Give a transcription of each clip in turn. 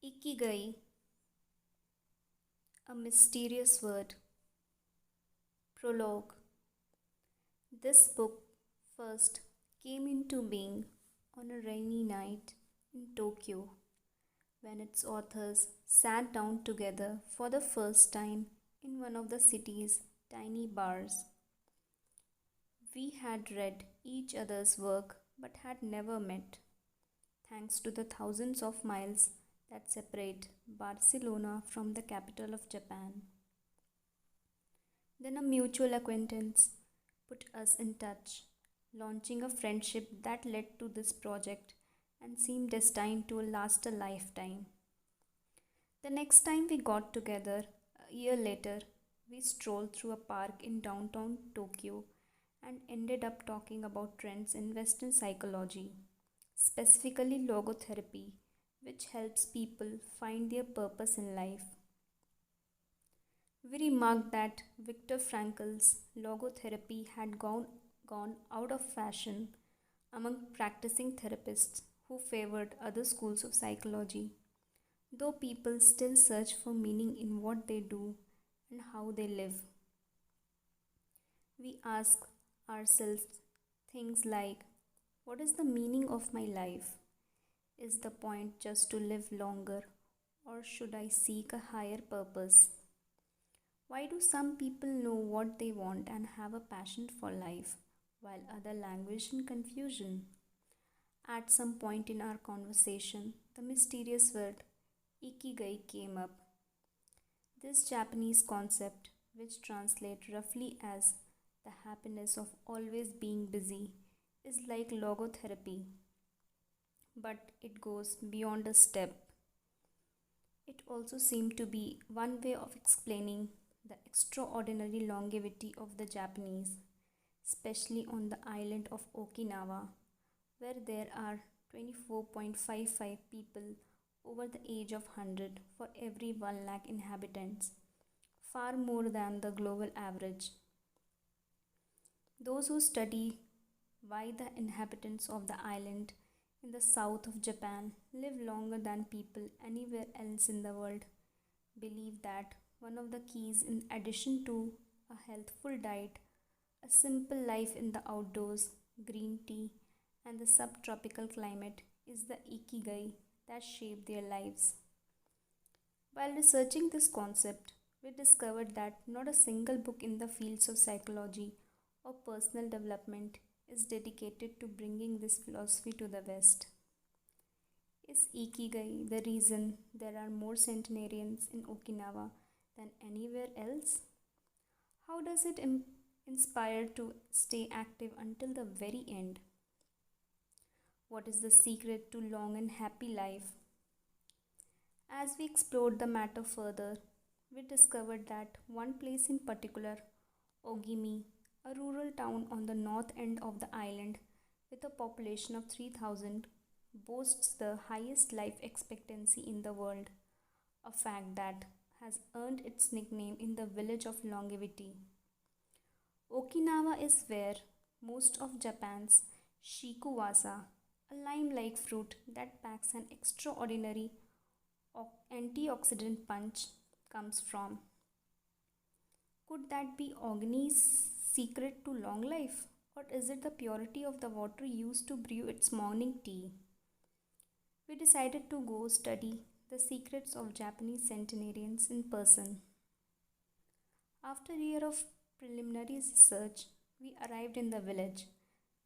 Ikigai, a mysterious word. Prologue. This book first came into being on a rainy night in Tokyo when its authors sat down together for the first time in one of the city's tiny bars. We had read each other's work but had never met, thanks to the thousands of miles that separate Barcelona from the capital of Japan. Then a mutual acquaintance put us in touch, launching a friendship that led to this project and seemed destined to last a lifetime. The next time we got together, a year later, we strolled through a park in downtown Tokyo and ended up talking about trends in Western psychology, specifically logotherapy, which helps people find their purpose in life. We remarked that Viktor Frankl's logotherapy had gone out of fashion among practicing therapists who favored other schools of psychology, though people still search for meaning in what they do and how they live. We ask ourselves things like, what is the meaning of my life? Is the point just to live longer, or should I seek a higher purpose? Why do some people know what they want and have a passion for life, while others languish in confusion? At some point in our conversation, the mysterious word Ikigai came up. This Japanese concept, which translates roughly as the happiness of always being busy, is like logotherapy, but it goes beyond a step. It also seemed to be one way of explaining the extraordinary longevity of the Japanese, especially on the island of Okinawa, where there are 24.55 people over the age of 100 for every 1 lakh inhabitants, far more than the global average. Those who study why the inhabitants of the island in the south of Japan live longer than people anywhere else in the world believe that one of the keys, in addition to a healthful diet, a simple life in the outdoors, green tea, and the subtropical climate, is the ikigai that shaped their lives. While researching this concept, we discovered that not a single book in the fields of psychology or personal development is dedicated to bringing this philosophy to the West. Is Ikigai the reason there are more centenarians in Okinawa than anywhere else? How does it inspire to stay active until the very end? What is the secret to long and happy life? As we explored the matter further, we discovered that one place in particular, Ogimi, a rural town on the north end of the island with a population of 3,000, boasts the highest life expectancy in the world, a fact that has earned its nickname in the village of longevity. Okinawa is where most of Japan's shikuwasa, a lime-like fruit that packs an extraordinary antioxidant punch, comes from. Could that be Ogni's secret to long life, or is it the purity of the water used to brew its morning tea? We decided to go study the secrets of Japanese centenarians in person. After a year of preliminary research, we arrived in the village,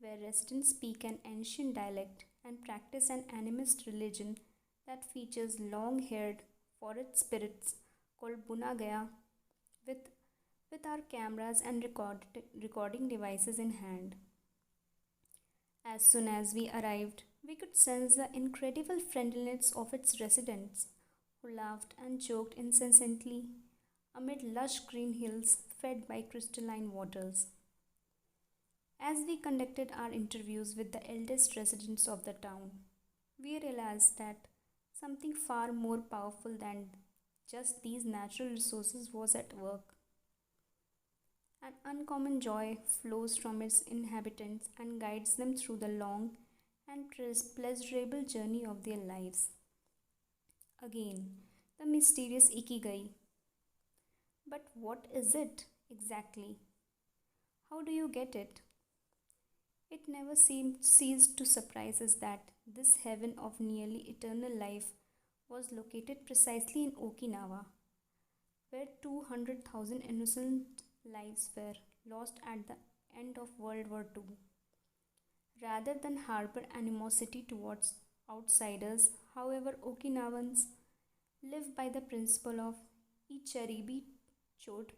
where residents speak an ancient dialect and practice an animist religion that features long-haired forest spirits called bunagaya with our cameras and recording devices in hand. As soon as we arrived, we could sense the incredible friendliness of its residents, who laughed and joked incessantly amid lush green hills fed by crystalline waters. As we conducted our interviews with the eldest residents of the town, we realized that something far more powerful than just these natural resources was at work. An uncommon joy flows from its inhabitants and guides them through the long and pleasurable journey of their lives. Again, the mysterious Ikigai. But what is it exactly? How do you get it? It never seemed ceased to surprise us that this heaven of nearly eternal life was located precisely in Okinawa, where 200,000 innocent lives were lost at the end of World War II. Rather than harbor animosity towards outsiders, however, Okinawans live by the principle of Icharibi Chot,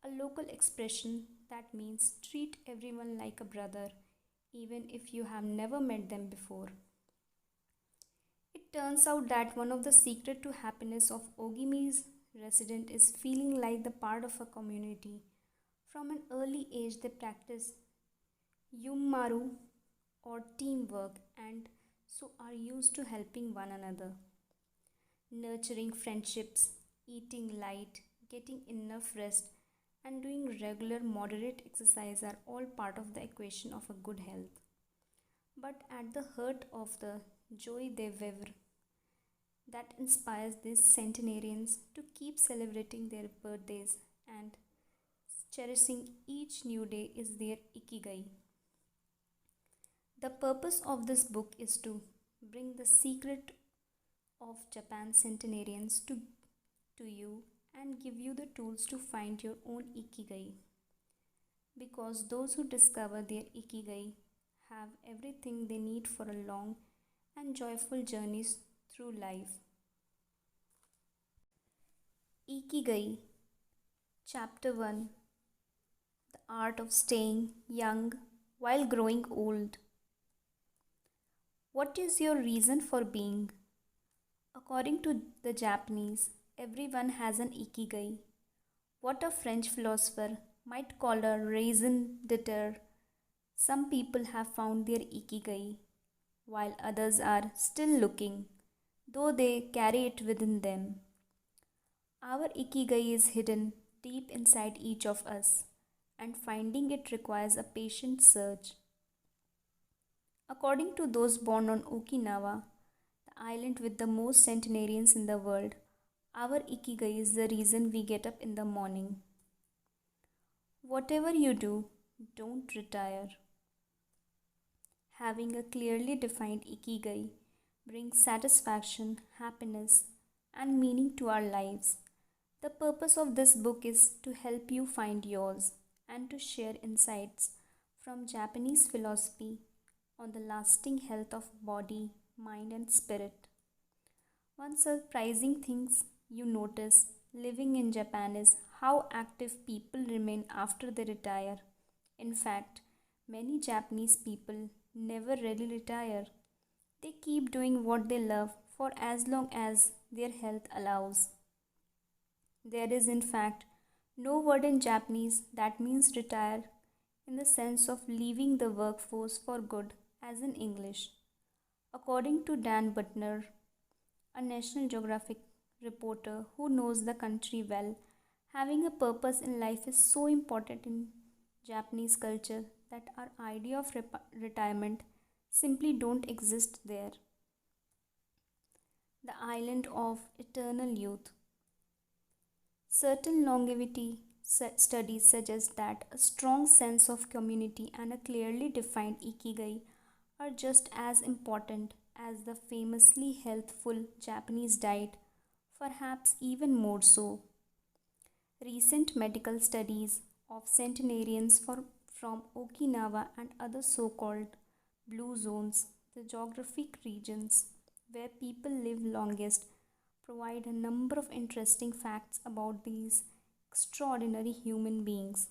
a local expression that means treat everyone like a brother, even if you have never met them before. It turns out that one of the secret to happiness of Ogimi's resident is feeling like the part of a community. From an early age, they practice Yummaru or teamwork and so are used to helping one another. Nurturing friendships, eating light, getting enough rest, and doing regular moderate exercise are all part of the equation of a good health. But at the heart of the joy de vivre that inspires these centenarians to keep celebrating their birthdays and cherishing each new day is their ikigai. The purpose of this book is to bring the secret of Japan's centenarians to you and give you the tools to find your own ikigai. Because those who discover their ikigai have everything they need for a long and joyful journeys through life. Ikigai, Chapter 1, The Art of Staying Young While Growing Old. What is your reason for being? According to the Japanese, everyone has an ikigai, what a French philosopher might call a raison d'etre. Some people have found their ikigai, while others are still looking, though they carry it within them. Our ikigai is hidden deep inside each of us, and finding it requires a patient search. According to those born on Okinawa, the island with the most centenarians in the world, our ikigai is the reason we get up in the morning. Whatever you do, don't retire. Having a clearly defined ikigai brings satisfaction, happiness, and meaning to our lives. The purpose of this book is to help you find yours and to share insights from Japanese philosophy on the lasting health of body, mind, and spirit. One surprising thing you notice living in Japan is how active people remain after they retire. In fact, many Japanese people never really retire. They keep doing what they love for as long as their health allows. There is, in fact, no word in Japanese that means retire in the sense of leaving the workforce for good as in English. According to Dan Butner, a National Geographic reporter who knows the country well, having a purpose in life is so important in Japanese culture that our idea of retirement simply don't exist there. The island of eternal youth. Certain longevity studies suggest that a strong sense of community and a clearly defined ikigai are just as important as the famously healthful Japanese diet, perhaps even more so. Recent medical studies of centenarians from Okinawa and other so called blue zones, the geographic regions where people live longest, provide a number of interesting facts about these extraordinary human beings.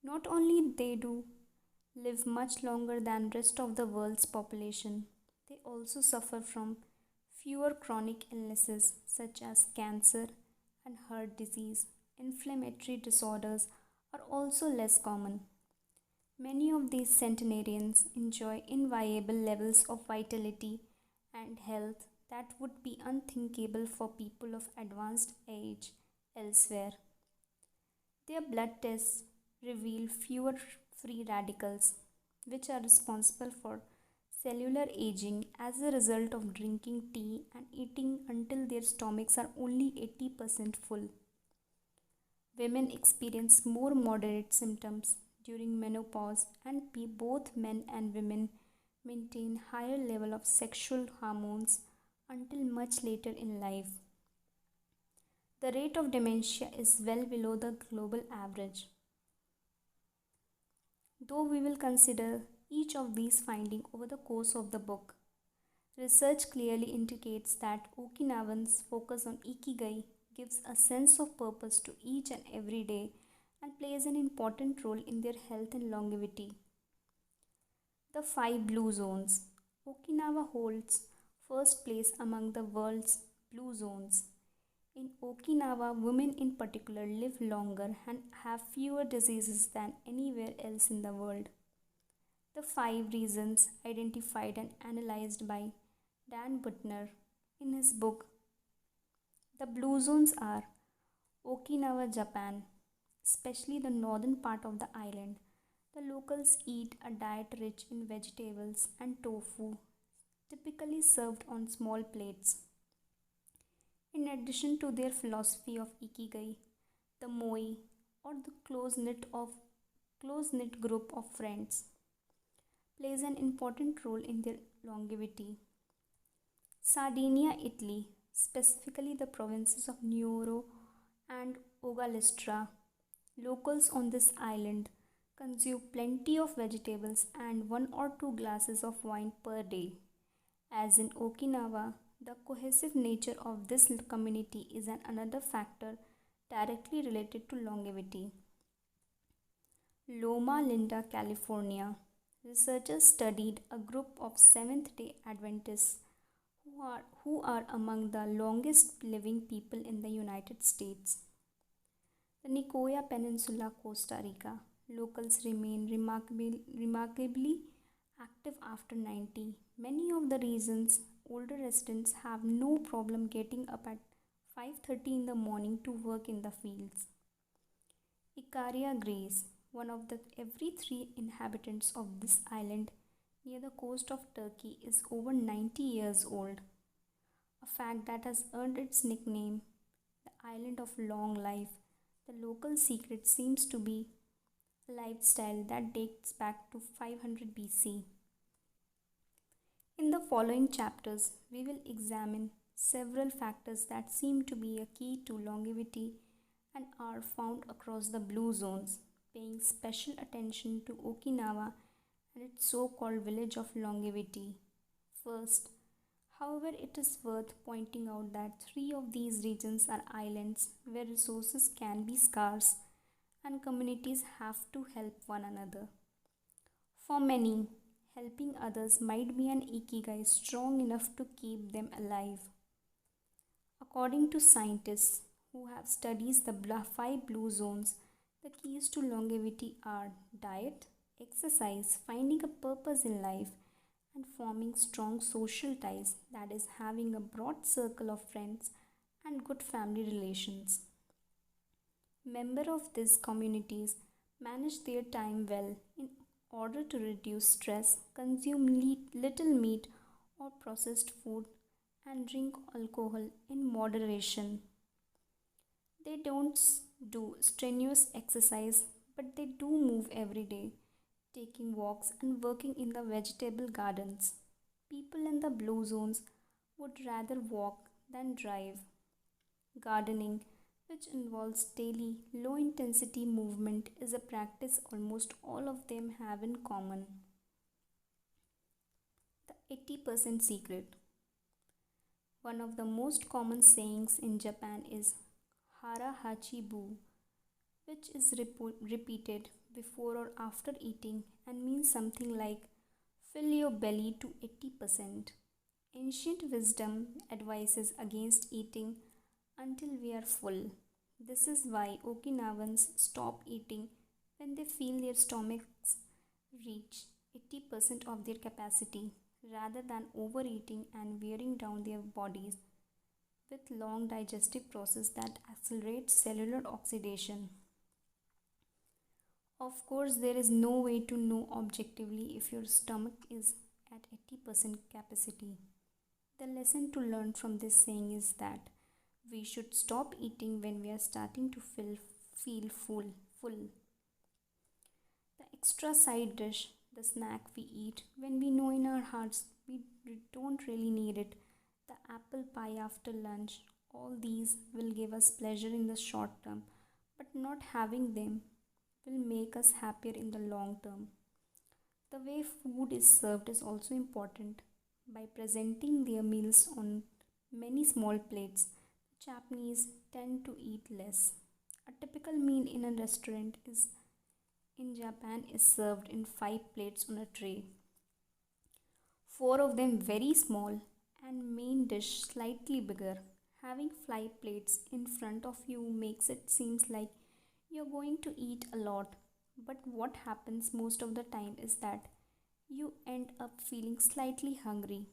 Not only they do live much longer than rest of the world's population, they also suffer from fewer chronic illnesses such as cancer and heart disease. Inflammatory disorders are also less common. Many of these centenarians enjoy inviolable levels of vitality and health that would be unthinkable for people of advanced age elsewhere. Their blood tests reveal fewer free radicals, which are responsible for cellular aging as a result of drinking tea and eating until their stomachs are only 80% full. Women experience more moderate symptoms during menopause, and both men and women maintain higher level of sexual hormones until much later in life. The rate of dementia is well below the global average. Though we will consider each of these findings over the course of the book, research clearly indicates that Okinawans' focus on Ikigai gives a sense of purpose to each and every day and plays an important role in their health and longevity. The 5 blue zones. Okinawa holds first place among the world's blue zones. In Okinawa, women in particular live longer and have fewer diseases than anywhere else in the world. The 5 reasons identified and analyzed by Dan Butner in his book The Blue Zones are Okinawa, Japan, especially the northern part of the island. The locals eat a diet rich in vegetables and tofu, typically served on small plates. In addition to their philosophy of Ikigai, the Moi, or the close-knit group of friends, plays an important role in their longevity. Sardinia, Italy, specifically the provinces of Nuoro and Ogalistra, locals on this island consume plenty of vegetables and 1 or 2 glasses of wine per day. As in Okinawa, the cohesive nature of this community is another factor directly related to longevity. Loma Linda, California. Researchers studied a group of Seventh day Adventists who are among the longest living people in the United States. The Nicoya Peninsula, Costa Rica. Locals remain remarkably active after 90. Many of the reasons older residents have no problem getting up at 5:30 in the morning to work in the fields. Icaria, Greece. One of the every 3 inhabitants of this island near the coast of Turkey is over 90 years old, a fact that has earned its nickname, the Island of Long Life. The local secret seems to be a lifestyle that dates back to 500 BC. In the following chapters, we will examine several factors that seem to be a key to longevity and are found across the blue zones, paying special attention to Okinawa and its so-called village of longevity. First, however, it is worth pointing out that 3 of these regions are islands where resources can be scarce and communities have to help one another. For many, helping others might be an ikigai strong enough to keep them alive. According to scientists who have studied the 5 blue zones, the keys to longevity are diet, exercise, finding a purpose in life, and forming strong social ties, that is, having a broad circle of friends and good family relations. Members of these communities manage their time well in order to reduce stress, consume little meat or processed food, and drink alcohol in moderation. They don't do strenuous exercise, but they do move every day, taking walks and working in the vegetable gardens. People in the blue zones would rather walk than drive. Gardening, which involves daily low intensity movement, is a practice almost all of them have in common. The 80% secret. One of the most common sayings in Japan is hara hachi bu, which is repeated before or after eating and means something like fill your belly to 80%. Ancient wisdom advises against eating until we are full. This is why Okinawans stop eating when they feel their stomachs reach 80% of their capacity rather than overeating and wearing down their bodies with long digestive process that accelerates cellular oxidation. Of course, there is no way to know objectively if your stomach is at 80% capacity. The lesson to learn from this saying is that we should stop eating when we are starting to feel full. The extra side dish, the snack we eat when we know in our hearts we don't really need it, the apple pie after lunch, all these will give us pleasure in the short term, but not having them will make us happier in the long term. The way food is served is also important. By presenting their meals on many small plates, the Japanese tend to eat less. A typical meal in a restaurant is in Japan is served in 5 plates on a tray. 4 of them very small and main dish slightly bigger. Having 5 plates in front of you makes it seems like you're going to eat a lot, but what happens most of the time is that you end up feeling slightly hungry.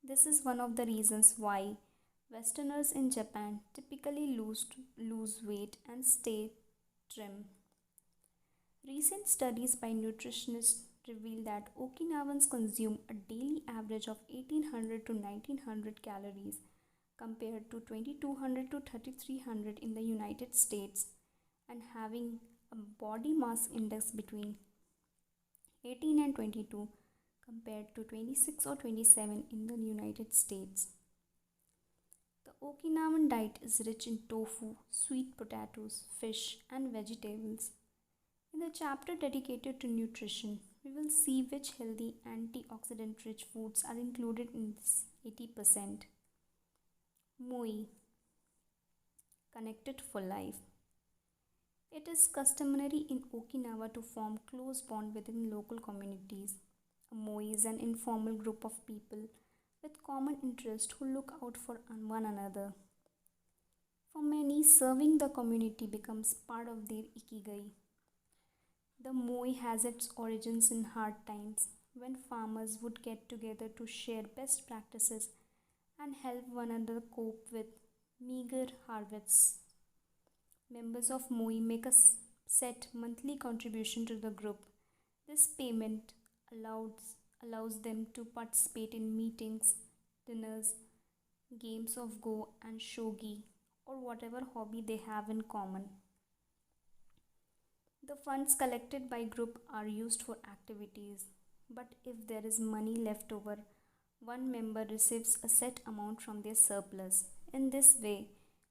This is one of the reasons why Westerners in Japan typically lose weight and stay trim. Recent studies by nutritionists reveal that Okinawans consume a daily average of 1800 to 1900 calories compared to 2200 to 3300 in the United States, and having a body mass index between 18 and 22 compared to 26 or 27 in the United States. The Okinawan diet is rich in tofu, sweet potatoes, fish, and vegetables. In the chapter dedicated to nutrition, we will see which healthy antioxidant rich foods are included in this 80%. Moi, connected for life. It is customary in Okinawa to form close bond within local communities. A moi is an informal group of people with common interest who look out for one another. For many, serving the community becomes part of their ikigai. The moi has its origins in hard times when farmers would get together to share best practices and help one another cope with meager harvests. Members of moi make a set monthly contribution to the group. This payment allows them to participate in meetings, dinners, games of go and shogi, or whatever hobby they have in common. The funds collected by group are used for activities, but if there is money left over, one member receives a set amount from their surplus. In this way,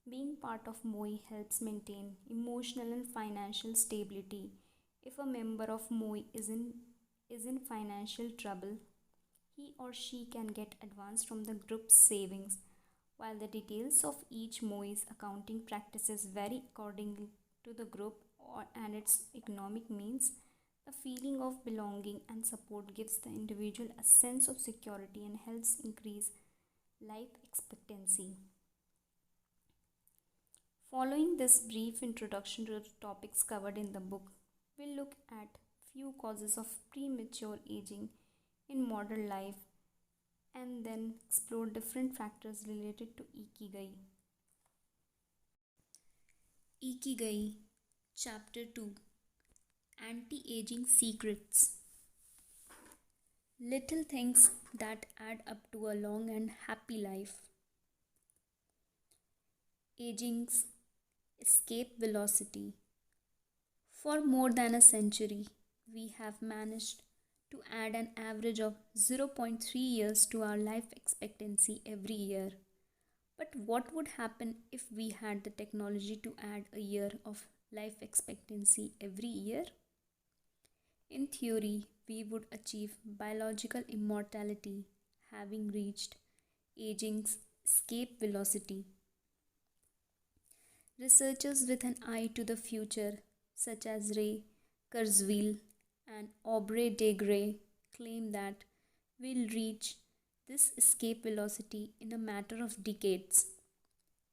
being part of MOI helps maintain emotional and financial stability. If a member of MOI is in financial trouble, he or she can get advance from the group's savings. While the details of each MOI's accounting practices vary according to the group and its economic means, the feeling of belonging and support gives the individual a sense of security and helps increase life expectancy. Following this brief introduction to the topics covered in the book, we'll look at few causes of premature aging in modern life and then explore different factors related to Ikigai. Ikigai, Chapter 2, Anti-Aging Secrets. Little things that add up to a long and happy life. Aging's escape velocity. For more than a century, we have managed to add an average of 0.3 years to our life expectancy every year. But what would happen if we had the technology to add a year of life expectancy every year? In theory, we would achieve biological immortality, having reached aging's escape velocity. Researchers with an eye to the future, such as Ray Kurzweil and Aubrey de Grey, claim that we'll reach this escape velocity in a matter of decades.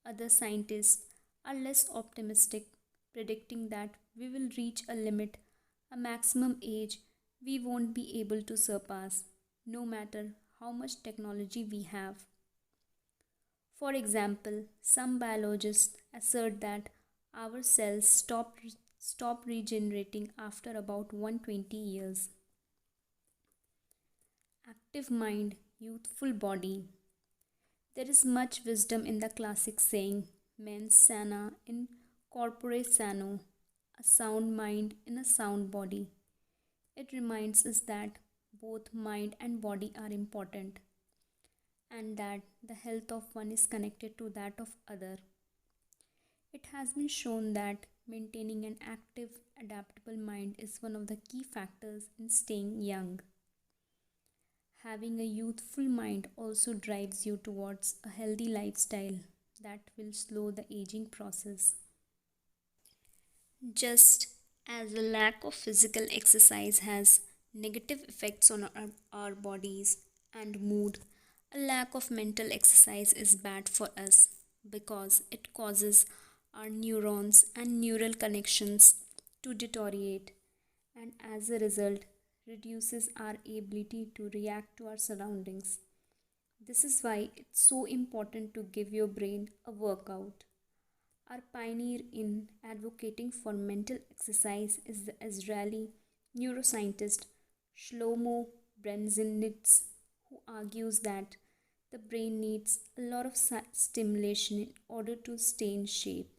Other scientists are less optimistic, predicting that we will reach a limit, a maximum age we won't be able to surpass, no matter how much technology we have. For example, some biologists assert that our cells stop regenerating after about 120 years. active mind, youthful body. There is much wisdom in the classic saying, mens sana in corpore sano, a sound mind in a sound body. It reminds us that both mind and body are important and that the health of one is connected to that of other. It has been shown that maintaining an active, adaptable mind is one of the key factors in staying young. Having a youthful mind also drives you towards a healthy lifestyle that will slow the aging process. Just as a lack of physical exercise has negative effects on our bodies and mood, a lack of mental exercise is bad for us because it causes our neurons and neural connections to deteriorate and as a result reduces our ability to react to our surroundings. This is why it's so important to give your brain a workout. Our pioneer in advocating for mental exercise is the Israeli neuroscientist Shlomo Brzezinski, who argues that the brain needs a lot of stimulation in order to stay in shape.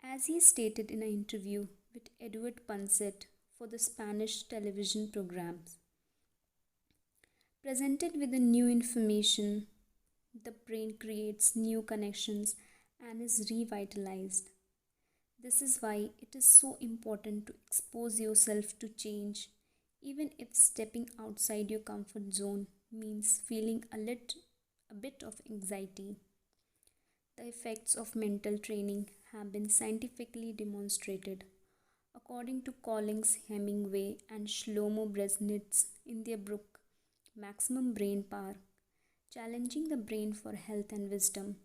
As he stated in an interview with Edward Punset for the Spanish television programs, presented with the new information, the brain creates new connections and is revitalized. This is why it is so important to expose yourself to change, even if stepping outside your comfort zone means feeling a bit of anxiety. The effects of mental training have been scientifically demonstrated. According to Collins, Hemingway, and Shlomo Brzezinski in their book Maximum Brain Power, Challenging the Brain for Health and Wisdom,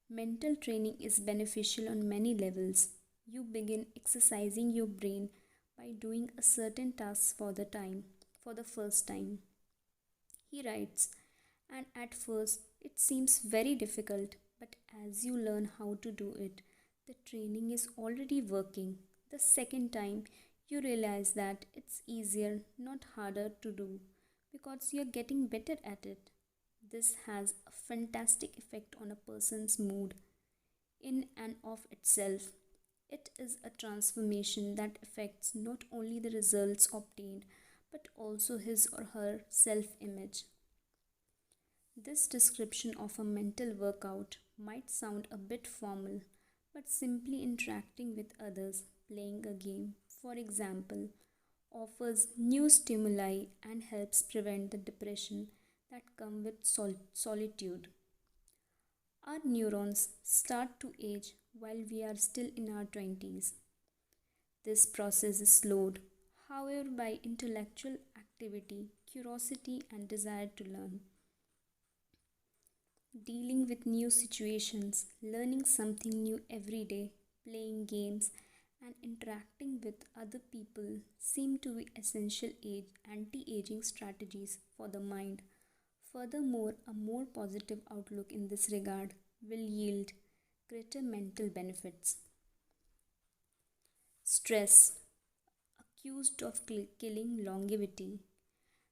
mental training is beneficial on many levels. You begin exercising your brain by doing a certain task for the first time. He writes, and at first it seems very difficult, but as you learn how to do it, the training is already working. The second time, you realize that it's easier, not harder to do, because you're getting better at it. This has a fantastic effect on a person's mood. In and of itself, it is a transformation that affects not only the results obtained but also his or her self image. This description of a mental workout might sound a bit formal, but simply interacting with others, playing a game, for example, offers new stimuli and helps prevent the depression that come with solitude. Our neurons start to age while we are still in our 20s. This process is slowed, however, by intellectual activity, curiosity, and desire to learn. Dealing with new situations, learning something new every day, playing games, and interacting with other people seem to be essential anti-aging strategies for the mind. Furthermore, a more positive outlook in this regard will yield greater mental benefits. Stress, accused of killing longevity.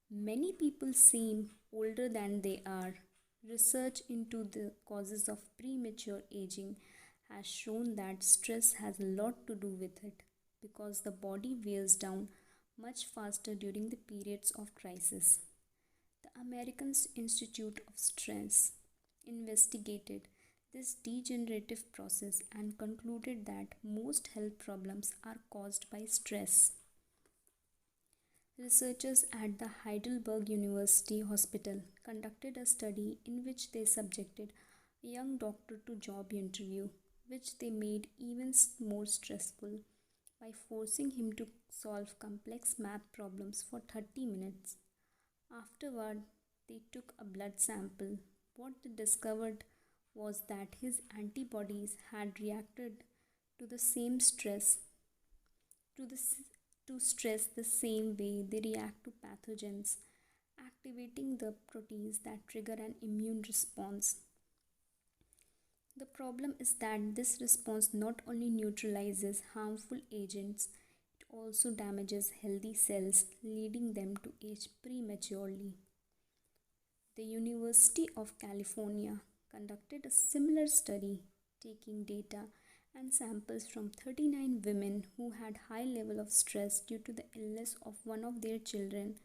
Many people seem older than they are. Research into the causes of premature aging has shown that stress has a lot to do with it because the body wears down much faster during the periods of crisis. The American Institute of Stress investigated this degenerative process and concluded that most health problems are caused by stress. Researchers at the Heidelberg University Hospital conducted a study in which they subjected a young doctor to job interview, which they made even more stressful by forcing him to solve complex math problems for 30 minutes. Afterward, they took a blood sample. What they discovered was that his antibodies had reacted to the same stress to the to stress the same way they react to pathogens, activating the proteins that trigger an immune response. The problem is that this response not only neutralizes harmful agents, it also damages healthy cells, leading them to age prematurely. The University of California conducted a similar study, taking data and samples from 39 women who had high level of stress due to the illness of one of their children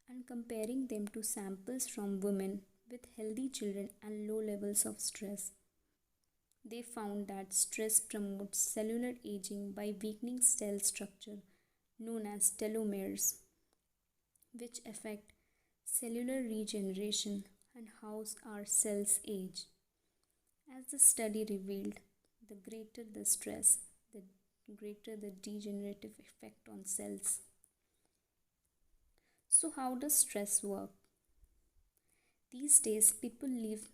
and comparing them to samples from women with healthy children and low levels of stress. They found that stress promotes cellular aging by weakening cell structure known as telomeres, which affect cellular regeneration and how our cells age. As the study revealed, the greater the stress, the greater the degenerative effect on cells. So, how does stress work? These days, people live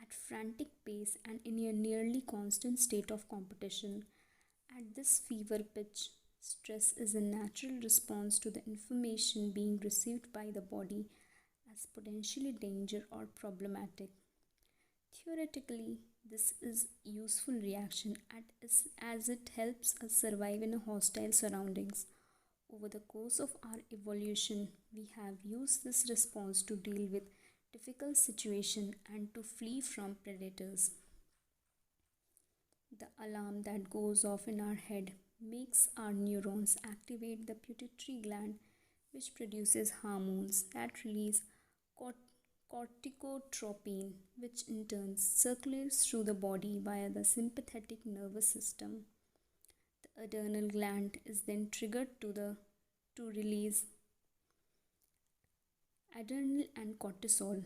at frantic pace and in a nearly constant state of competition. At this fever pitch, stress is a natural response to the information being received by the body as potentially danger or problematic. Theoretically, this is a useful reaction as it helps us survive in hostile surroundings. Over the course of our evolution, we have used this response to deal with difficult situations and to flee from predators. The alarm that goes off in our head makes our neurons activate the pituitary gland, which produces hormones that release corticotropin, which in turn circulates through the body via the sympathetic nervous system. The adrenal gland is then triggered to release adrenaline and cortisol.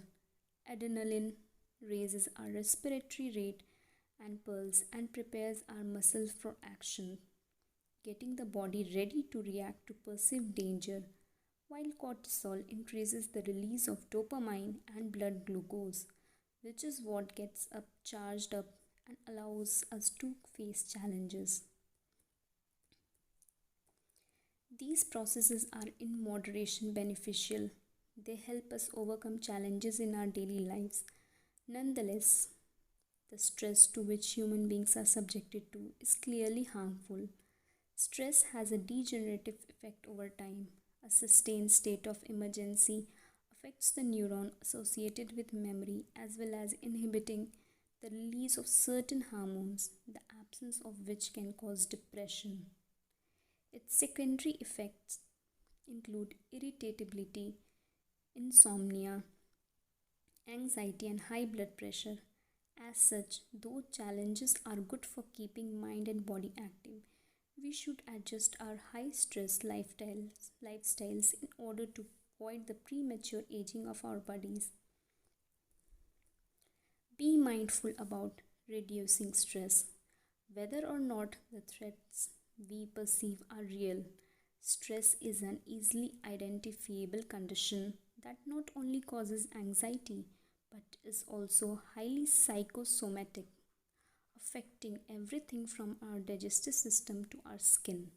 Adrenaline raises our respiratory rate and pulse and prepares our muscles for action, getting the body ready to react to perceived danger, while cortisol increases the release of dopamine and blood glucose, which is what gets us charged up and allows us to face challenges. These processes are in moderation beneficial. They help us overcome challenges in our daily lives. Nonetheless, the stress to which human beings are subjected to is clearly harmful. Stress has a degenerative effect over time. A sustained state of emergency affects the neuron associated with memory as well as inhibiting the release of certain hormones, the absence of which can cause depression. Its secondary effects include irritability, insomnia, anxiety, and high blood pressure. As such, though challenges are good for keeping mind and body active, we should adjust our high stress lifestyles in order to avoid the premature aging of our bodies. Be mindful about reducing stress. Whether or not the threats we perceive are real, stress is an easily identifiable condition that not only causes anxiety but is also highly psychosomatic, affecting everything from our digestive system to our skin.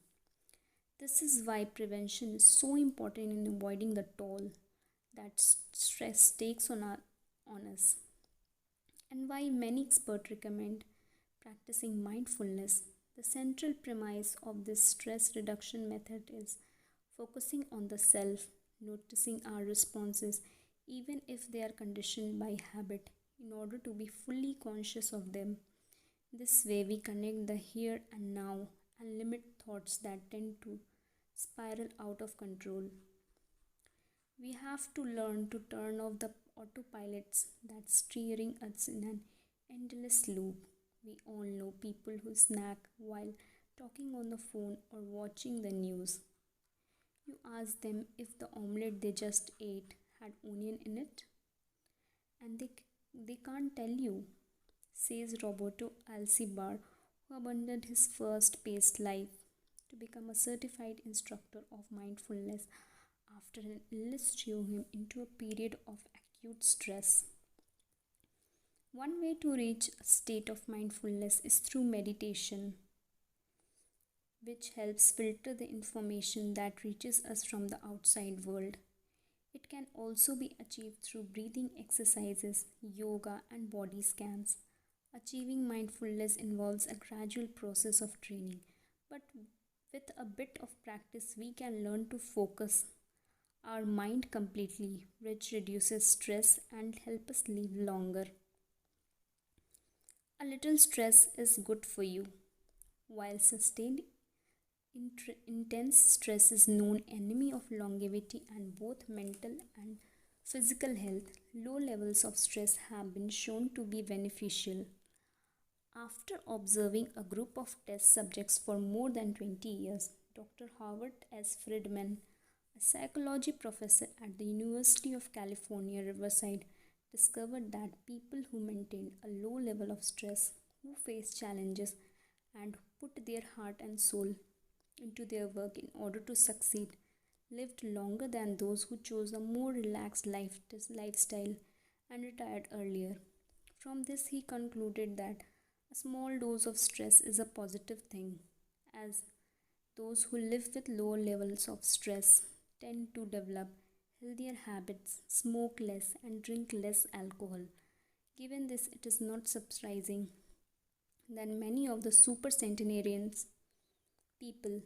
This is why prevention is so important in avoiding the toll that stress takes on us, and why many experts recommend practicing mindfulness. The central premise of this stress reduction method is focusing on the self, noticing our responses even if they are conditioned by habit in order to be fully conscious of them. This way, we connect the here and now and limit thoughts that tend to spiral out of control. We have to learn to turn off the autopilots that steering us in an endless loop. We all know people who snack while talking on the phone or watching the news. You ask them if the omelette they just ate had onion in it, and they can't tell you, says Roberto Alcibar, who abandoned his first paced life to become a certified instructor of mindfulness after an illness threw him into a period of acute stress. One way to reach a state of mindfulness is through meditation, which helps filter the information that reaches us from the outside world. It can also be achieved through breathing exercises, yoga, and body scans. Achieving mindfulness involves a gradual process of training, but with a bit of practice, we can learn to focus our mind completely, which reduces stress and help us live longer. A little stress is good for you, while sustained intense stress is known enemy of longevity and both mental and physical health. Low levels of stress have been shown to be beneficial. After observing a group of test subjects for more than 20 years, Dr. Howard S. Friedman, a psychology professor at the University of California, Riverside, discovered that people who maintained a low level of stress, who faced challenges, and put their heart and soul into their work in order to succeed, lived longer than those who chose a more relaxed lifestyle and retired earlier. From this, he concluded that a small dose of stress is a positive thing, as those who live with lower levels of stress tend to develop healthier habits, smoke less, and drink less alcohol. Given this, it is not surprising that many of the super centenarians, people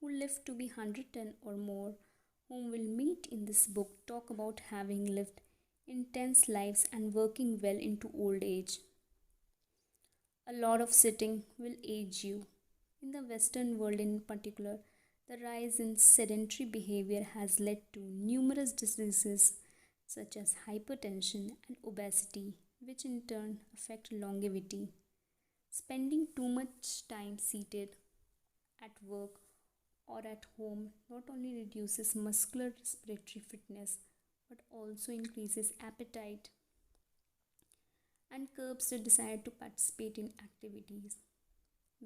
who live to be 110 or more, whom we'll meet in this book, talk about having lived intense lives and working well into old age. A lot of sitting will age you. In the Western world in particular, the rise in sedentary behavior has led to numerous diseases such as hypertension and obesity, which in turn affect longevity. Spending too much time seated at work or at home not only reduces muscular respiratory fitness but also increases appetite and curbs the desire to participate in activities.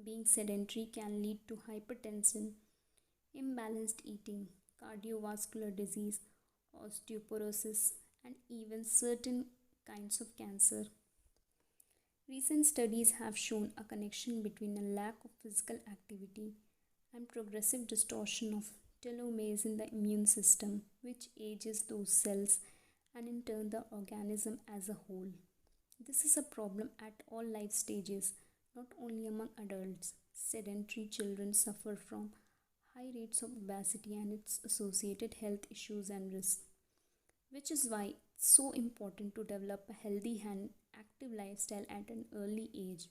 Being sedentary can lead to hypertension, imbalanced eating, cardiovascular disease, osteoporosis, and even certain kinds of cancer. Recent studies have shown a connection between a lack of physical activity and progressive distortion of telomeres in the immune system, which ages those cells and in turn the organism as a whole. This is a problem at all life stages, not only among adults. Sedentary children suffer from high rates of obesity and its associated health issues and risks, which is why it's so important to develop a healthy and active lifestyle at an early age.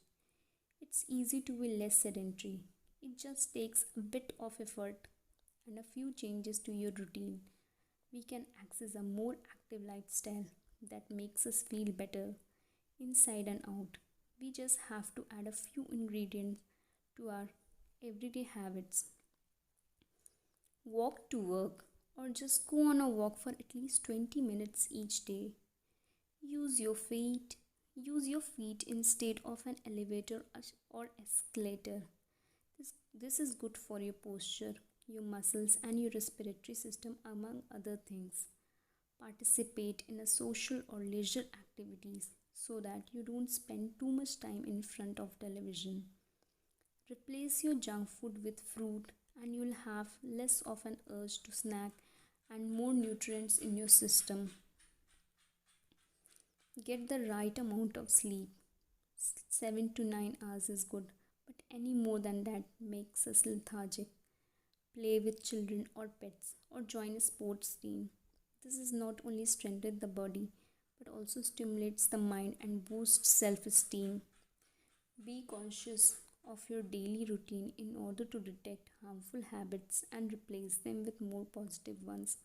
It's easy to be less sedentary. It just takes a bit of effort and a few changes to your routine. We can access a more active lifestyle that makes us feel better inside and out. We just have to add a few ingredients to our everyday habits. Walk to work or just go on a walk for at least 20 minutes each day. Use your feet. Use your feet instead of an elevator or escalator. This is good for your posture, your muscles, and your respiratory system, among other things. Participate in a social or leisure activities so that you don't spend too much time in front of television. Replace your junk food with fruit and you'll have less of an urge to snack and more nutrients in your system. Get the right amount of sleep. 7 to 9 hours is good, but any more than that makes us lethargic. Play with children or pets or join a sports team. This is not only strengthens the body but also stimulates the mind and boosts self-esteem. Be conscious of your daily routine in order to detect harmful habits and replace them with more positive ones.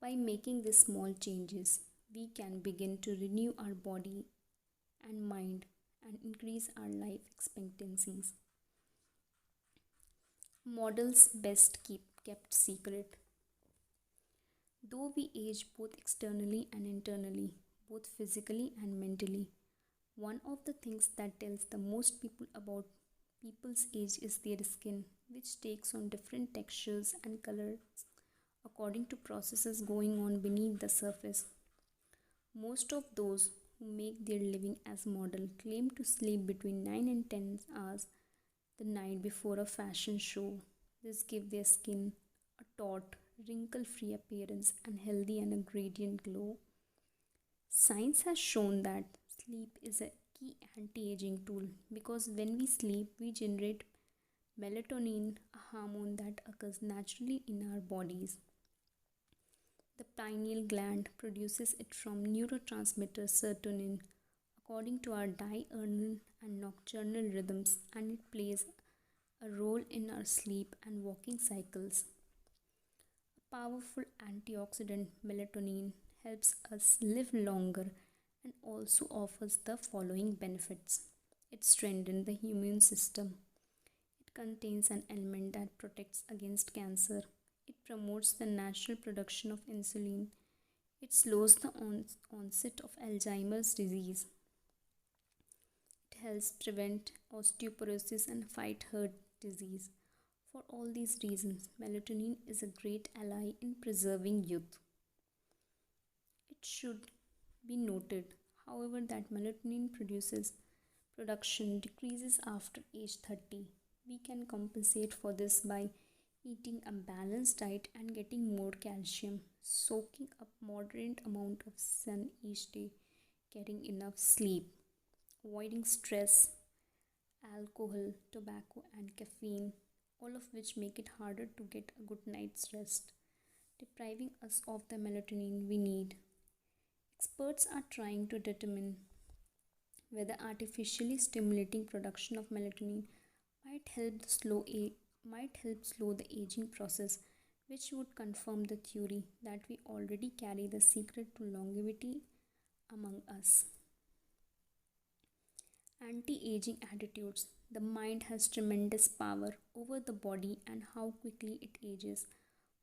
By making these small changes, we can begin to renew our body and mind and increase our life expectancies. Models best kept secret. Though we age both externally and internally, both physically and mentally, one of the things that tells the most people about people's age is their skin, which takes on different textures and colors according to processes going on beneath the surface. Most of those who make their living as model claim to sleep between 9 and 10 hours the night before a fashion show. This gives their skin a taut, wrinkle-free appearance and healthy and a gradient glow. Science has shown that sleep is a key anti-aging tool because when we sleep, we generate melatonin, a hormone that occurs naturally in our bodies. The pineal gland produces it from neurotransmitter serotonin according to our diurnal and nocturnal rhythms, and it plays a role in our sleep and waking cycles. A powerful antioxidant, melatonin, helps us live longer and also offers the following benefits. It strengthens the immune system. It contains an element that protects against cancer. It promotes the natural production of insulin. It slows the onset of Alzheimer's disease. It helps prevent osteoporosis and fight heart disease. For all these reasons, melatonin is a great ally in preserving youth. It should be noted, however, that melatonin production decreases after age 30. We can compensate for this by eating a balanced diet and getting more calcium, soaking up moderate amount of sun each day, getting enough sleep, avoiding stress, alcohol, tobacco, and caffeine, all of which make it harder to get a good night's rest, depriving us of the melatonin we need. Experts are trying to determine whether artificially stimulating production of melatonin might help slow the aging process, which would confirm the theory that we already carry the secret to longevity among us. Anti-aging attitudes. The mind has tremendous power over the body and how quickly it ages.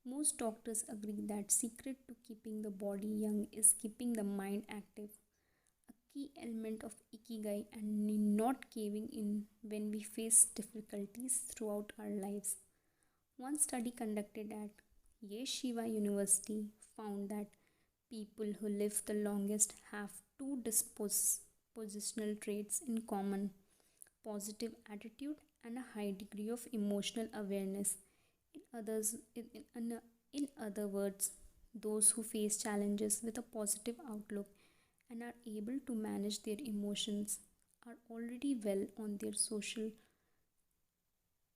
Most doctors agree that secret to keeping the body young is keeping the mind active. A key element of Ikigai and not caving in when we face difficulties throughout our lives. One study conducted at Yeshiva University found that people who live the longest have two dispositional traits in common: positive attitude and a high degree of emotional awareness. In other words, those who face challenges with a positive outlook and are able to manage their emotions are already well on their social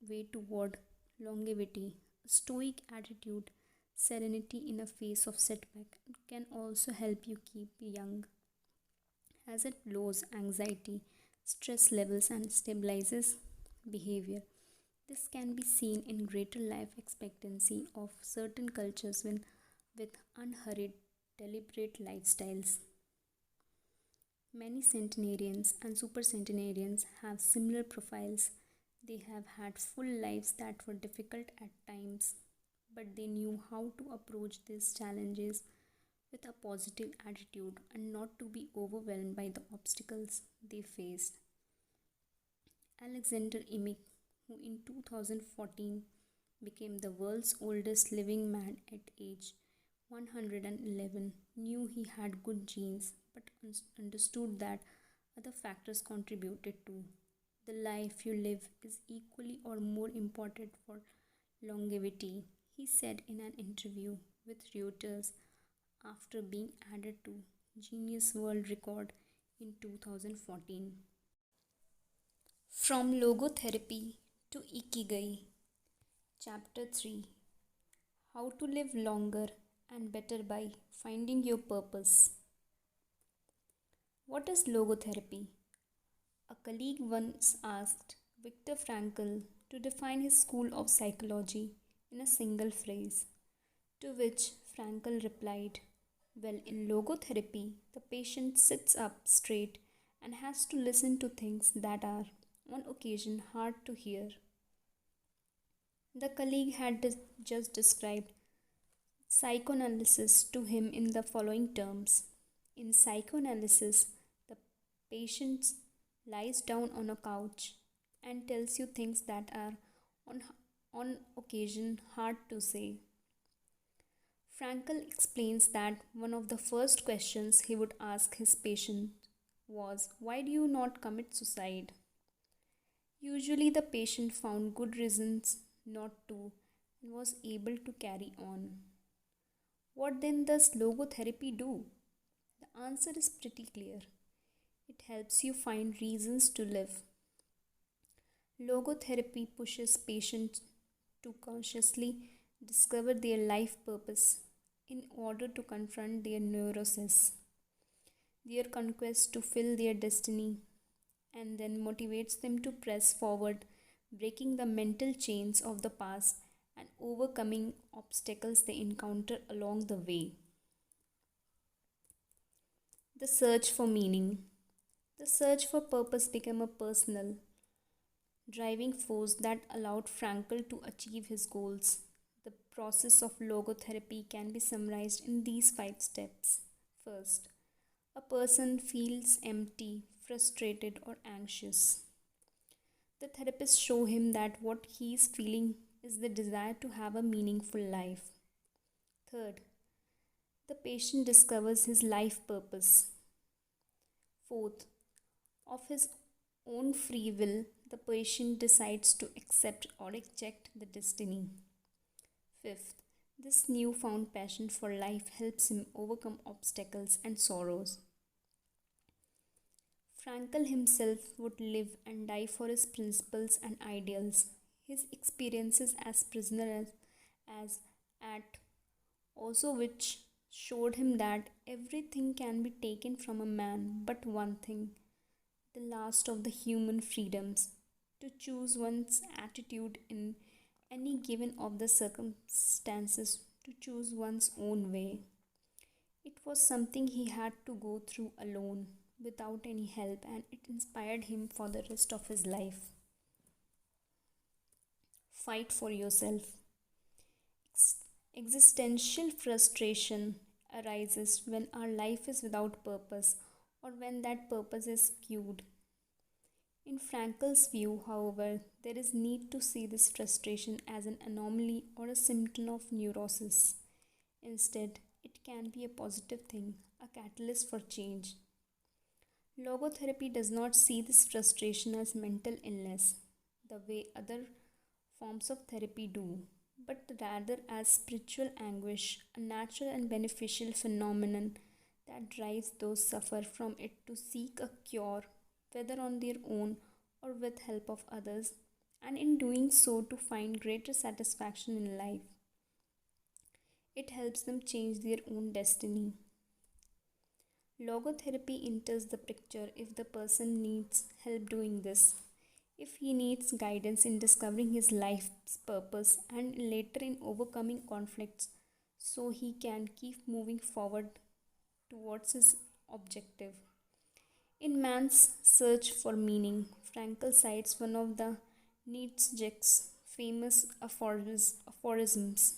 way toward longevity. A stoic attitude, serenity in a face of setback, can also help you keep young, as it lowers anxiety, stress levels, and stabilizes behavior. This can be seen in greater life expectancy of certain cultures with unhurried, deliberate lifestyles. Many centenarians and supercentenarians have similar profiles. They have had full lives that were difficult at times, but they knew how to approach these challenges with a positive attitude and not to be overwhelmed by the obstacles they faced. Alexander Imik, who in 2014 became the world's oldest living man at age 111, knew he had good genes but understood that other factors contributed too. The life you live is equally or more important for longevity, he said in an interview with Reuters after being added to Guinness World Record in 2014. From Logotherapy to Ikigai. Chapter 3: How to Live Longer and Better by Finding Your Purpose. What is logotherapy? A colleague once asked Viktor Frankl to define his school of psychology in a single phrase, to which Frankl replied, "Well, in logotherapy, the patient sits up straight and has to listen to things that are, on occasion, hard to hear." The colleague had just described psychoanalysis to him in the following terms. In psychoanalysis, the patient lies down on a couch and tells you things that are on occasion hard to say. Frankl explains that one of the first questions he would ask his patient was, "Why do you not commit suicide?" Usually the patient found good reasons not to and was able to carry on. What then does logotherapy do? The answer is pretty clear. It helps you find reasons to live. Logotherapy pushes patients to consciously discover their life purpose. in order to confront their neurosis, their conquest to fill their destiny, and then motivates them to press forward, breaking the mental chains of the past and overcoming obstacles they encounter along the way. The search for meaning. The search for purpose became a personal, driving force that allowed Frankl to achieve his goals. The process of logotherapy can be summarized in these 5 steps. First, a person feels empty, frustrated, or anxious. The therapist show him that what he is feeling is the desire to have a meaningful life. Third, the patient discovers his life purpose. Fourth, of his own free will, the patient decides to accept or reject the destiny. Fifth, this newfound passion for life helps him overcome obstacles and sorrows. Frankl himself would live and die for his principles and ideals. His experiences as prisoner as at which showed him that everything can be taken from a man but one thing, the last of the human freedoms, to choose one's attitude in any given of the circumstances, to choose one's own way. It was something he had to go through alone, without any help, and it inspired him for the rest of his life. Fight for yourself. Existential frustration arises when our life is without purpose or when that purpose is skewed. In Frankl's view, however, there is need to see this frustration as an anomaly or a symptom of neurosis. Instead, it can be a positive thing, a catalyst for change. Logotherapy does not see this frustration as mental illness, the way other forms of therapy do, but rather as spiritual anguish, a natural and beneficial phenomenon that drives those suffer from it to seek a cure, whether on their own or with help of others, and in doing so to find greater satisfaction in life. It helps them change their own destiny. Logotherapy enters the picture if the person needs help doing this, if he needs guidance in discovering his life's purpose and later in overcoming conflicts so he can keep moving forward towards his objective. In man's search for meaning, Frankl cites one of the Nietzsche's famous aphorisms.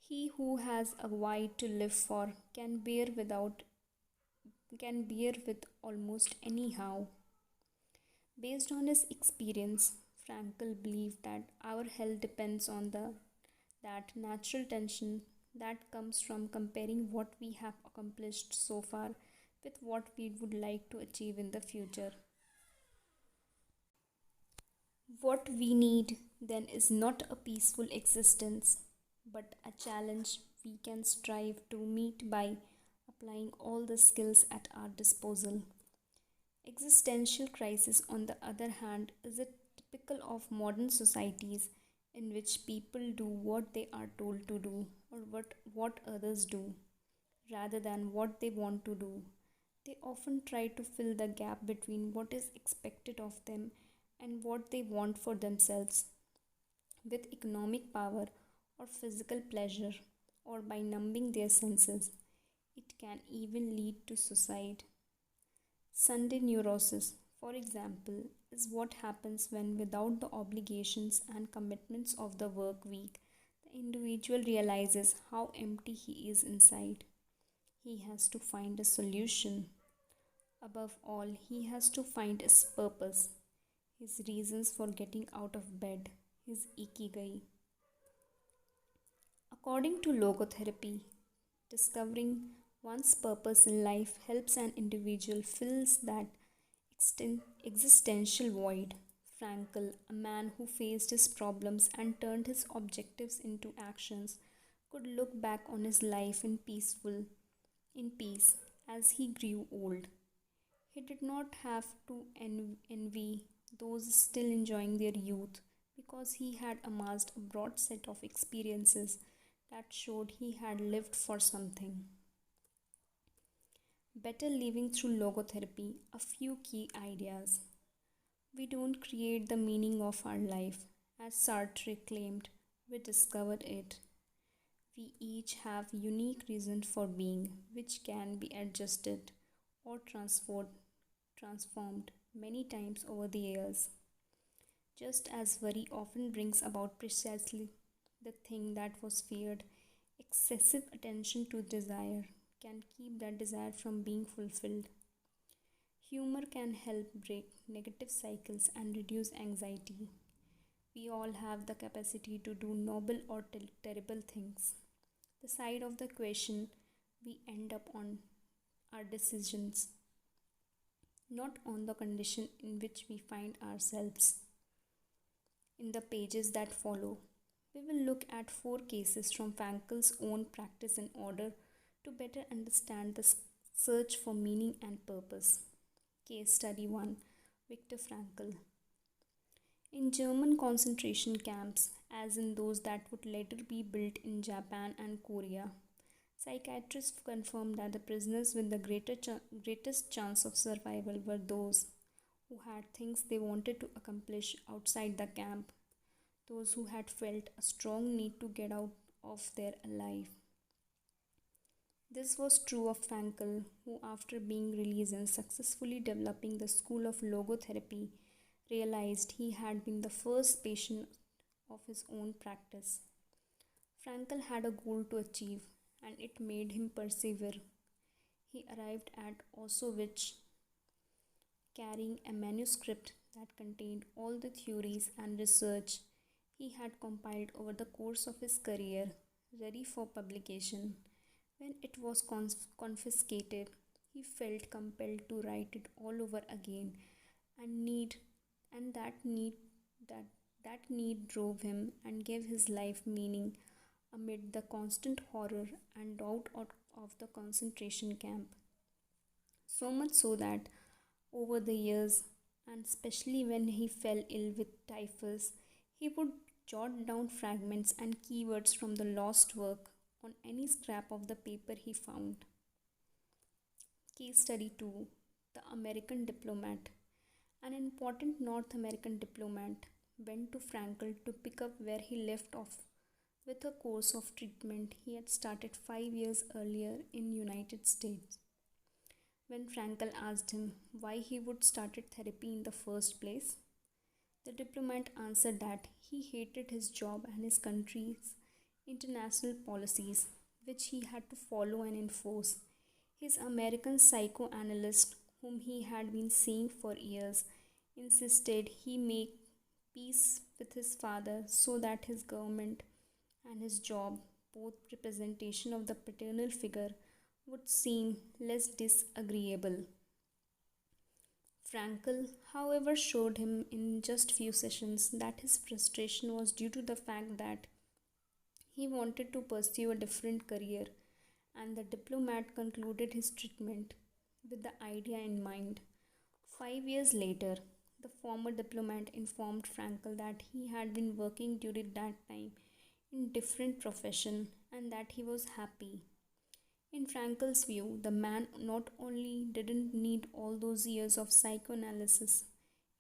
He who has a why to live for can bear with almost anyhow. Based on his experience, Frankl believed that our health depends on that natural tension that comes from comparing what we have accomplished so far with what we would like to achieve in the future. What we need then is not a peaceful existence, but a challenge we can strive to meet by applying all the skills at our disposal. Existential crisis, on the other hand, is a typical of modern societies in which people do what they are told to do or what others do rather than what they want to do. They often try to fill the gap between what is expected of them and what they want for themselves with economic power or physical pleasure or by numbing their senses. It can even lead to suicide. Sunday neurosis, for example, is what happens when, without the obligations and commitments of the work week, the individual realizes how empty he is inside. He has to find a solution. Above all, he has to find his purpose, his reasons for getting out of bed, his ikigai. According to logotherapy, discovering one's purpose in life helps an individual fill that existential void. Frankl, a man who faced his problems and turned his objectives into actions, could look back on his life in peace as he grew old. He did not have to envy those still enjoying their youth because he had amassed a broad set of experiences that showed he had lived for something. Better living through logotherapy, a few key ideas. We don't create the meaning of our life. As Sartre claimed, we discover it. We each have unique reasons for being, which can be adjusted or transformed many times over the years. Just as worry often brings about precisely the thing that was feared, excessive attention to desire can keep that desire from being fulfilled. Humor can help break negative cycles and reduce anxiety. We all have the capacity to do noble or terrible things. The side of the question we end up on our decisions, not on the condition in which we find ourselves. In the pages that follow, we will look at 4 cases from Frankel's own practice in order to better understand the search for meaning and purpose. Case Study 1, Viktor Frankl. In German concentration camps, as in those that would later be built in Japan and Korea, psychiatrists confirmed that the prisoners with the greatest chance of survival were those who had things they wanted to accomplish outside the camp, those who had felt a strong need to get out of there alive. This was true of Frankl, who, after being released and successfully developing the school of logotherapy, realized he had been the first patient of his own practice. Frankl had a goal to achieve, and it made him persevere. He arrived at Auschwitz carrying a manuscript that contained all the theories and research he had compiled over the course of his career, ready for publication. When it was confiscated, he felt compelled to write it all over again, and that need drove him and gave his life meaning amid the constant horror and doubt of the concentration camp. So much so that over the years, and especially when he fell ill with typhus, he would jot down fragments and keywords from the lost work on any scrap of the paper he found. Case Study 2, The American Diplomat. An important North American diplomat went to Frankl to pick up where he left off with a course of treatment he had started 5 years earlier in United States. When Frankl asked him why he would started therapy in the first place, the diplomat answered that he hated his job and his country's international policies, which he had to follow and enforce. His American psychoanalyst, whom he had been seeing for years, insisted he make peace with his father so that his government and his job, both representation of the paternal figure, would seem less disagreeable. Frankl, however, showed him in just few sessions that his frustration was due to the fact that he wanted to pursue a different career, and the diplomat concluded his treatment with the idea in mind. 5 years later, the former diplomat informed Frankl that he had been working during that time in different profession and that he was happy. In Frankl's view, the man not only didn't need all those years of psychoanalysis,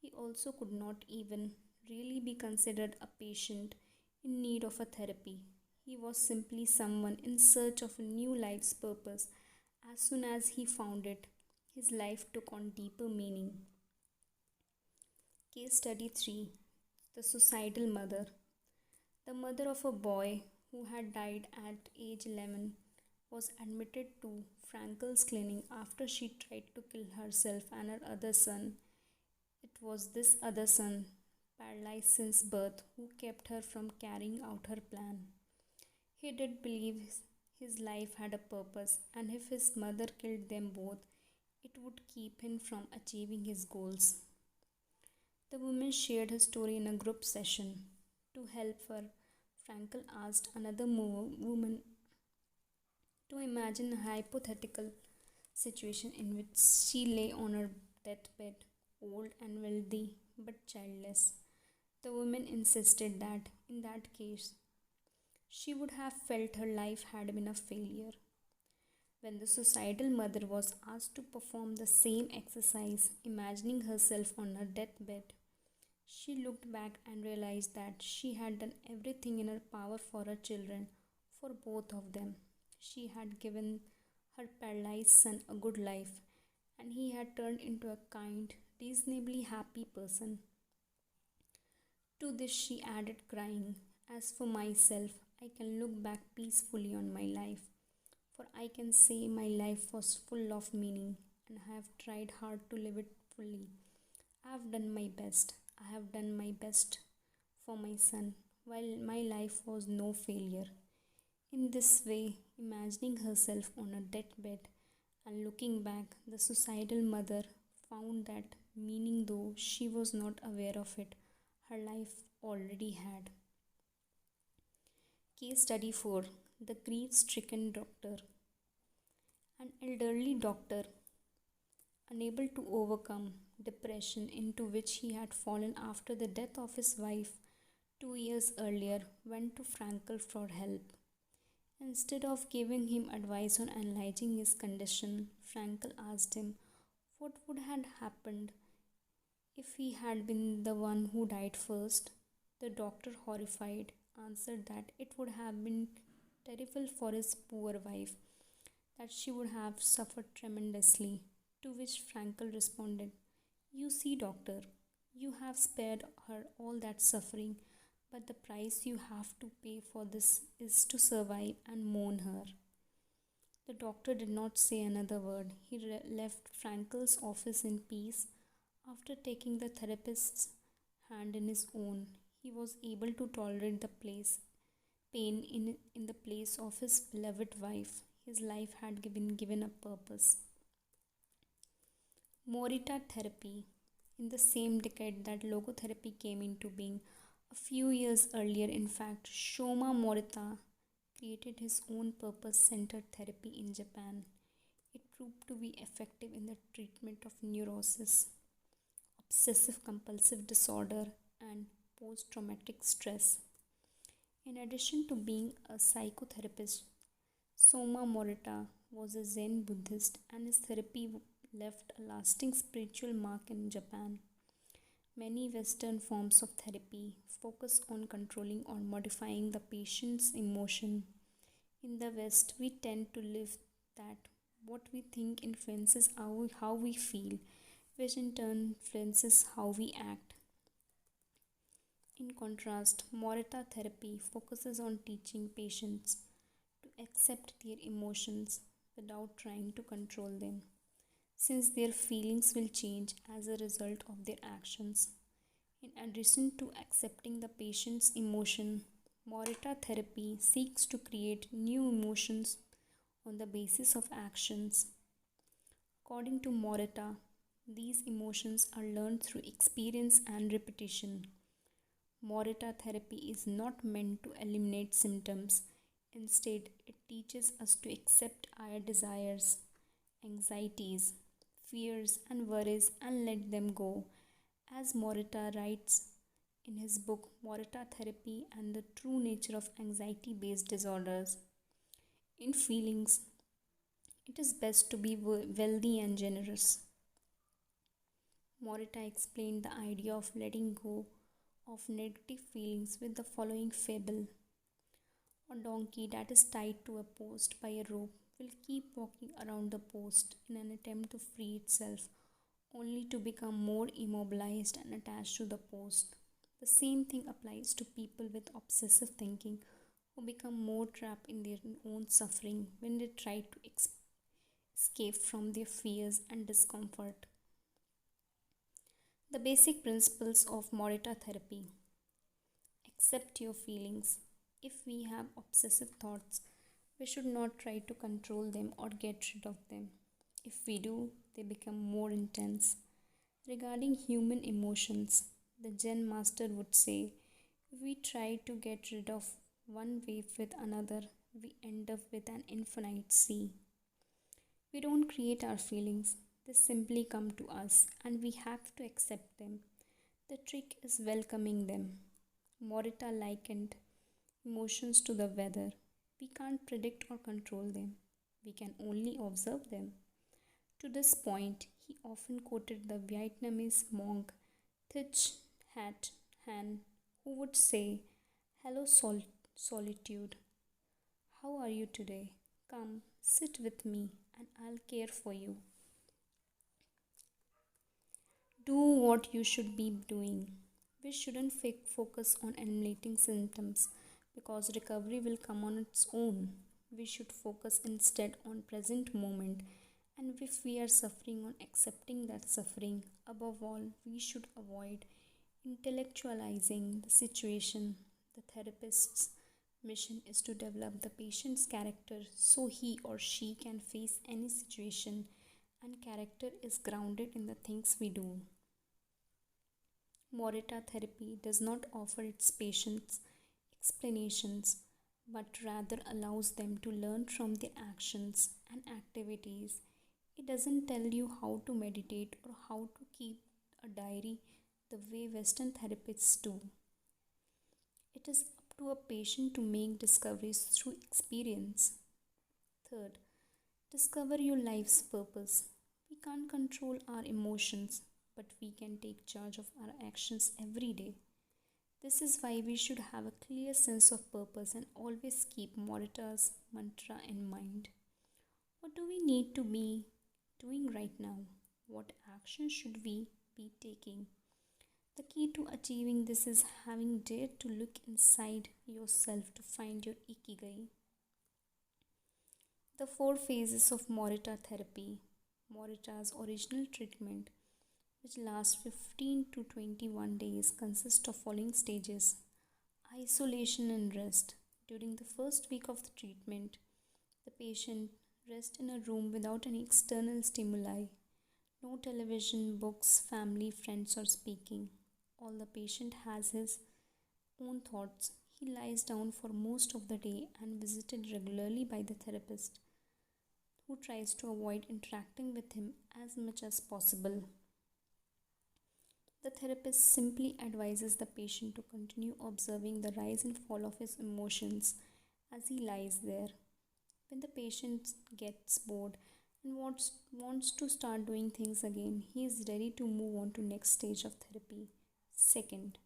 he also could not even really be considered a patient in need of a therapy. He was simply someone in search of a new life's purpose. As soon as he found it, his life took on deeper meaning. Case Study 3, The Suicidal Mother. The mother of a boy who had died at age 11 was admitted to Frankl's clinic after she tried to kill herself and her other son. It was this other son, paralyzed since birth, who kept her from carrying out her plan. He did believe his life had a purpose, and if his mother killed them both, it would keep him from achieving his goals. The woman shared her story in a group session. To help her, Frankl asked another woman to imagine a hypothetical situation in which she lay on her deathbed, old and wealthy but childless. The woman insisted that, in that case, she would have felt her life had been a failure. When the suicidal mother was asked to perform the same exercise, imagining herself on her deathbed, she looked back and realized that she had done everything in her power for her children, for both of them. She had given her paralyzed son a good life, and he had turned into a kind, reasonably happy person. To this she added, crying, "As for myself, I can look back peacefully on my life, for I can say my life was full of meaning, and I have tried hard to live it fully. I have done my best. I have done my best for my son, while my life was no failure." In this way, imagining herself on a deathbed and looking back, the suicidal mother found that meaning, though she was not aware of it, her life already had. Case study 4: The grief stricken doctor. An elderly doctor, unable to overcome depression into which he had fallen after the death of his wife 2 years earlier, went to Frankel for help. Instead of giving him advice on analyzing his condition, Frankel asked him what would have happened if he had been the one who died first. The doctor, horrified, answered that it would have been terrible for his poor wife, that she would have suffered tremendously. To which Frankel responded, "You see, doctor, you have spared her all that suffering, but the price you have to pay for this is to survive and mourn her." The doctor did not say another word. He left Frankel's office in peace. After taking the therapist's hand in his own, he was able to tolerate the pain in the place of his beloved wife. His life had been given a purpose. Morita therapy. In the same decade that logotherapy came into being, a few years earlier, in fact, Shoma Morita created his own purpose-centered therapy in Japan. It proved to be effective in the treatment of neurosis, obsessive compulsive disorder, and post-traumatic stress. In addition to being a psychotherapist, Soma Morita was a Zen Buddhist, and his therapy left a lasting spiritual mark in Japan. Many Western forms of therapy focus on controlling or modifying the patient's emotion. In the West, we tend to live that what we think influences how we feel, which in turn influences how we act. In contrast, Morita therapy focuses on teaching patients to accept their emotions without trying to control them, since their feelings will change as a result of their actions. In addition to accepting the patient's emotion, Morita therapy seeks to create new emotions on the basis of actions. According to Morita, these emotions are learned through experience and repetition. Morita therapy is not meant to eliminate symptoms. Instead, it teaches us to accept our desires, anxieties, fears, and worries and let them go. As Morita writes in his book Morita Therapy and the True Nature of Anxiety-Based Disorders, in feelings, it is best to be wealthy and generous. Morita explained the idea of letting go of negative feelings with the following fable. A donkey that is tied to a post by a rope will keep walking around the post in an attempt to free itself, only to become more immobilized and attached to the post. The same thing applies to people with obsessive thinking who become more trapped in their own suffering when they try to escape from their fears and discomfort. The basic principles of Morita therapy. Accept your feelings. If we have obsessive thoughts, we should not try to control them or get rid of them. If we do, they become more intense. Regarding human emotions, the Zen master would say, if we try to get rid of one wave with another, we end up with an infinite sea. We don't create our feelings, they simply come to us and we have to accept them. The trick is welcoming them. Morita likened emotions to the weather. We can't predict or control them, we can only observe them. To this point, he often quoted the Vietnamese monk Thich Nhat Hanh, who would say, "Hello, solitude. How are you today? Come, sit with me, and I'll care for you. Do what you should be doing." We shouldn't focus on eliminating symptoms because recovery will come on its own. We should focus instead on present moment, and if we are suffering, on accepting that suffering. Above all, we should avoid intellectualizing the situation. The therapist's mission is to develop the patient's character so he or she can face any situation, and character is grounded in the things we do. Morita therapy does not offer its patients explanations but rather allows them to learn from their actions and activities. It doesn't tell you how to meditate or how to keep a diary the way Western therapists do. It is up to a patient to make discoveries through experience. Third, discover your life's purpose. We can't control our emotions, but we can take charge of our actions every day. This is why we should have a clear sense of purpose and always keep Morita's mantra in mind. What do we need to be doing right now? What action should we be taking? The key to achieving this is having dared to look inside yourself to find your Ikigai. The four phases of Morita therapy. Morita's original treatment, which lasts 15 to 21 days, consists of following stages: isolation and rest. During the first week of the treatment, the patient rests in a room without any external stimuli. No television, books, family, friends, or speaking. All the patient has his own thoughts. He lies down for most of the day and visited regularly by the therapist, who tries to avoid interacting with him as much as possible. The therapist simply advises the patient to continue observing the rise and fall of his emotions as he lies there. When the patient gets bored and wants to start doing things again, he is ready to move on to next stage of therapy. Second,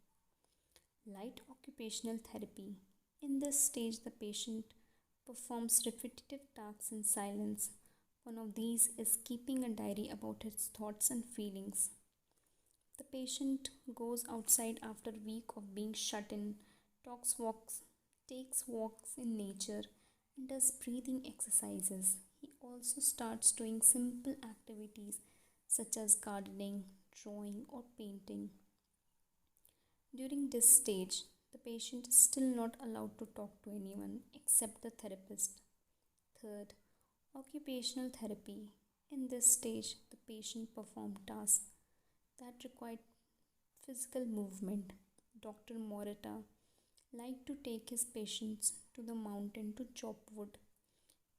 light occupational therapy. In this stage, the patient performs repetitive tasks in silence. One of these is keeping a diary about his thoughts and feelings. The patient goes outside after a week of being shut in, takes walks in nature, and does breathing exercises. He also starts doing simple activities such as gardening, drawing, or painting. During this stage, the patient is still not allowed to talk to anyone except the therapist. Third, occupational therapy. In this stage, the patient performs tasks that require physical movement. Dr. Morita liked to take his patients to the mountain to chop wood.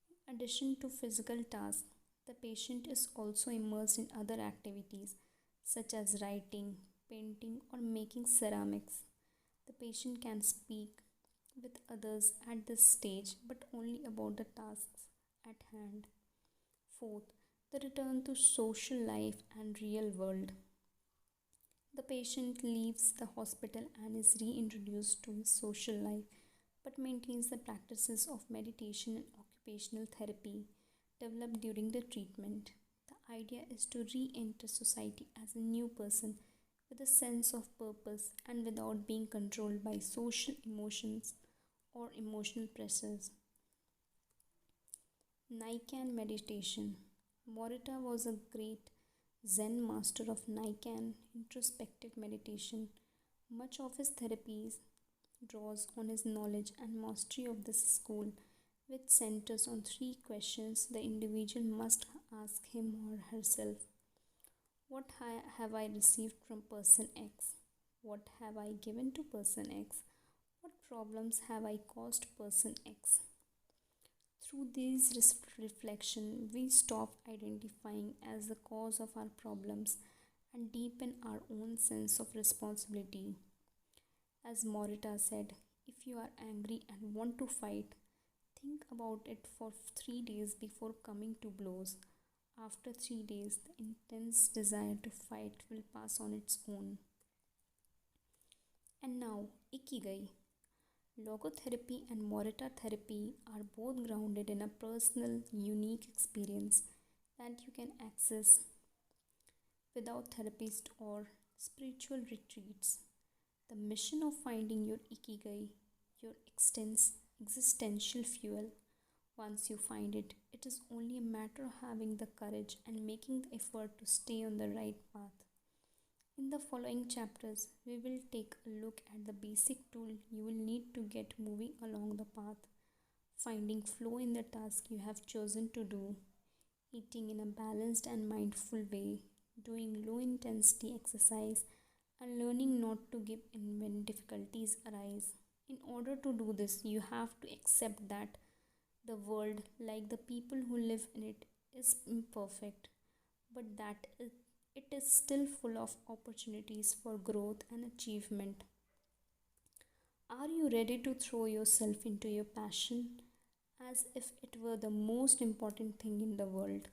In addition to physical tasks, the patient is also immersed in other activities such as writing, painting, or making ceramics. The patient can speak with others at this stage but only about the tasks at hand. Fourth, the return to social life and real world. The patient leaves the hospital and is reintroduced to his social life but maintains the practices of meditation and occupational therapy developed during the treatment. The idea is to re enter society as a new person with a sense of purpose and without being controlled by social emotions or emotional pressures. Nikan meditation. Morita was a great Zen master of Nikan introspective meditation. Much of his therapies draws on his knowledge and mastery of this school, which centers on three questions the individual must ask him or herself. What have I received from person X? What have I given to person X? What problems have I caused person X? Through these reflection, we stop identifying as the cause of our problems and deepen our own sense of responsibility. As Morita said, If you are angry and want to fight, think about it for 3 days before coming to blows. After 3 days, the intense desire to fight will pass on its own. And now, Ikigai. Logotherapy and Morita therapy are both grounded in a personal, unique experience that you can access without therapist or spiritual retreats. The mission of finding your Ikigai, your existential fuel. Once you find it, it is only a matter of having the courage and making the effort to stay on the right path. In the following chapters, we will take a look at the basic tool you will need to get moving along the path, finding flow in the task you have chosen to do, eating in a balanced and mindful way, doing low intensity exercise, and learning not to give in when difficulties arise. In order to do this, you have to accept that the world, like the people who live in it, is imperfect, but it is still full of opportunities for growth and achievement. Are you ready to throw yourself into your passion as if it were the most important thing in the world?